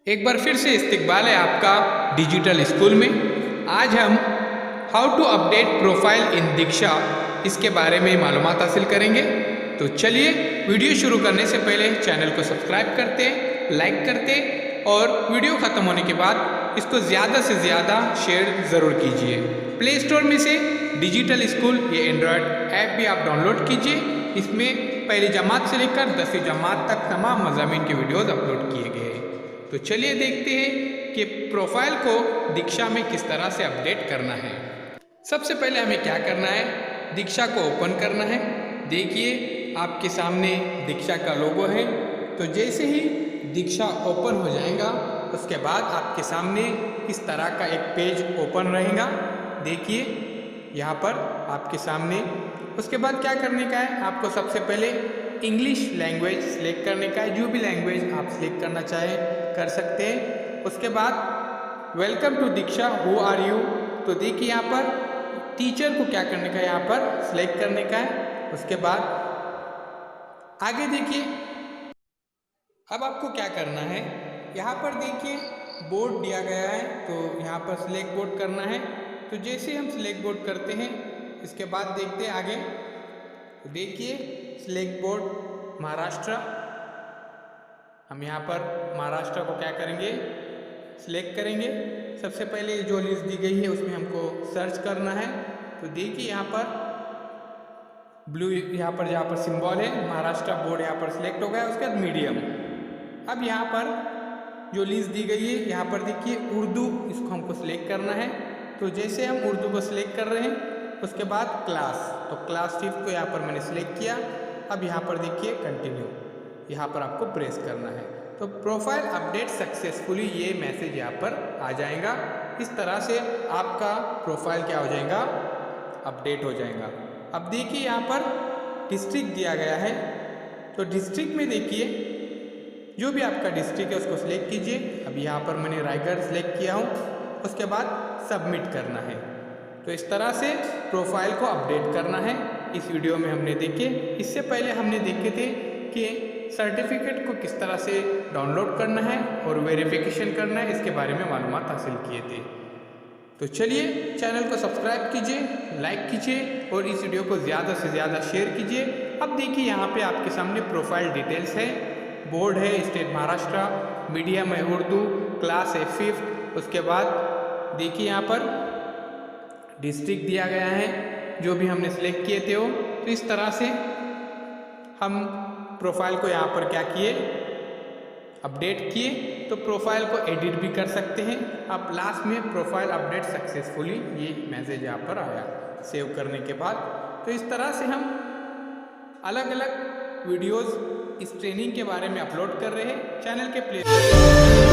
एक बार फिर से इस्तकबाल है आपका डिजिटल स्कूल में। आज हम how to update profile in Diksha इसके बारे में मालूमात हासिल करेंगे। तो चलिए वीडियो शुरू करने से पहले चैनल को सब्सक्राइब करते, लाइक करते और वीडियो ख़त्म होने के बाद इसको ज़्यादा से ज़्यादा शेयर ज़रूर कीजिए। प्ले स्टोर में से डिजिटल स्कूल ये एंड्रॉयड ऐप भी आप डाउनलोड कीजिए। इसमें पहली जमात से लेकर 10वीं जमात तक तमाम मज़ामीन के वीडियोज़ अपलोड किए गए हैं। तो चलिए देखते हैं कि प्रोफाइल को दीक्षा में किस तरह से अपडेट करना है। सबसे पहले हमें क्या करना है, दीक्षा को ओपन करना है। देखिए आपके सामने दीक्षा का लोगो है। तो जैसे ही दीक्षा ओपन हो जाएगा उसके बाद आपके सामने इस तरह का एक पेज ओपन रहेगा। देखिए यहाँ पर आपके सामने। उसके बाद क्या करने का है, आपको सबसे पहले इंग्लिश लैंग्वेज सिलेक्ट करने का है। जो भी लैंग्वेज आप सिलेक्ट करना चाहें कर सकते हैं। उसके बाद welcome to Diksha, who are you. तो देखिए यहाँ पर टीचर को क्या करने का है, यहाँ पर सिलेक्ट करने का है। उसके बाद आगे देखिए अब आपको क्या करना है, यहाँ पर देखिए बोर्ड दिया गया है। तो यहाँ पर सिलेक्ट बोर्ड करना है। तो जैसे हम सिलेक्ट बोर्ड करते हैं इसके बाद देखते हैं आगे। तो देखिए सिलेक्ट बोर्ड महाराष्ट्र। हम यहाँ पर महाराष्ट्र को क्या करेंगे, सिलेक्ट करेंगे। सबसे पहले जो लिस्ट दी गई है उसमें हमको सर्च करना है। तो देखिए यहाँ पर ब्लू, यहाँ पर जहाँ पर सिंबल है महाराष्ट्र बोर्ड यहाँ पर सिलेक्ट हो गया। उसके बाद मीडियम। अब यहाँ पर जो लिस्ट दी गई है यहाँ पर देखिए उर्दू, इसको हमको सिलेक्ट करना है। तो जैसे हम उर्दू को सिलेक्ट कर रहे हैं उसके बाद क्लास, तो क्लास 5 को यहाँ पर मैंने सिलेक्ट किया। अब यहाँ पर देखिए कंटिन्यू, यहाँ पर आपको प्रेस करना है। तो प्रोफाइल अपडेट सक्सेसफुली, ये मैसेज यहाँ पर आ जाएगा। इस तरह से आपका प्रोफाइल क्या हो जाएगा, अपडेट हो जाएगा। अब देखिए यहाँ पर डिस्ट्रिक्ट दिया गया है। तो डिस्ट्रिक्ट में देखिए जो भी आपका डिस्ट्रिक्ट है उसको सिलेक्ट कीजिए। अब यहाँ पर मैंने रायगढ़ सिलेक्ट किया हूँ। उसके बाद सबमिट करना है। तो इस तरह से प्रोफाइल को अपडेट करना है। इस वीडियो में हमने देखे, इससे पहले हमने देखे थे कि सर्टिफिकेट को किस तरह से डाउनलोड करना है और वेरिफिकेशन करना है, इसके बारे में मालूमात हासिल किए थे। तो चलिए चैनल को सब्सक्राइब कीजिए, लाइक कीजिए और इस वीडियो को ज़्यादा से ज़्यादा शेयर कीजिए। अब देखिए यहाँ पे आपके सामने प्रोफाइल डिटेल्स है। बोर्ड है स्टेट महाराष्ट्र, मीडियम है उर्दू, क्लास है 5th। उसके बाद देखिए यहाँ पर डिस्ट्रिक्ट दिया गया है, जो भी हमने सिलेक्ट किए थे वो। तो इस तरह से हम प्रोफाइल को यहाँ पर क्या किए, अपडेट किए। तो प्रोफाइल को एडिट भी कर सकते हैं। अब लास्ट में प्रोफाइल अपडेट सक्सेसफुली, ये मैसेज यहाँ पर आया सेव करने के बाद। तो इस तरह से हम अलग अलग वीडियोस इस ट्रेनिंग के बारे में अपलोड कर रहे हैं चैनल के प्ले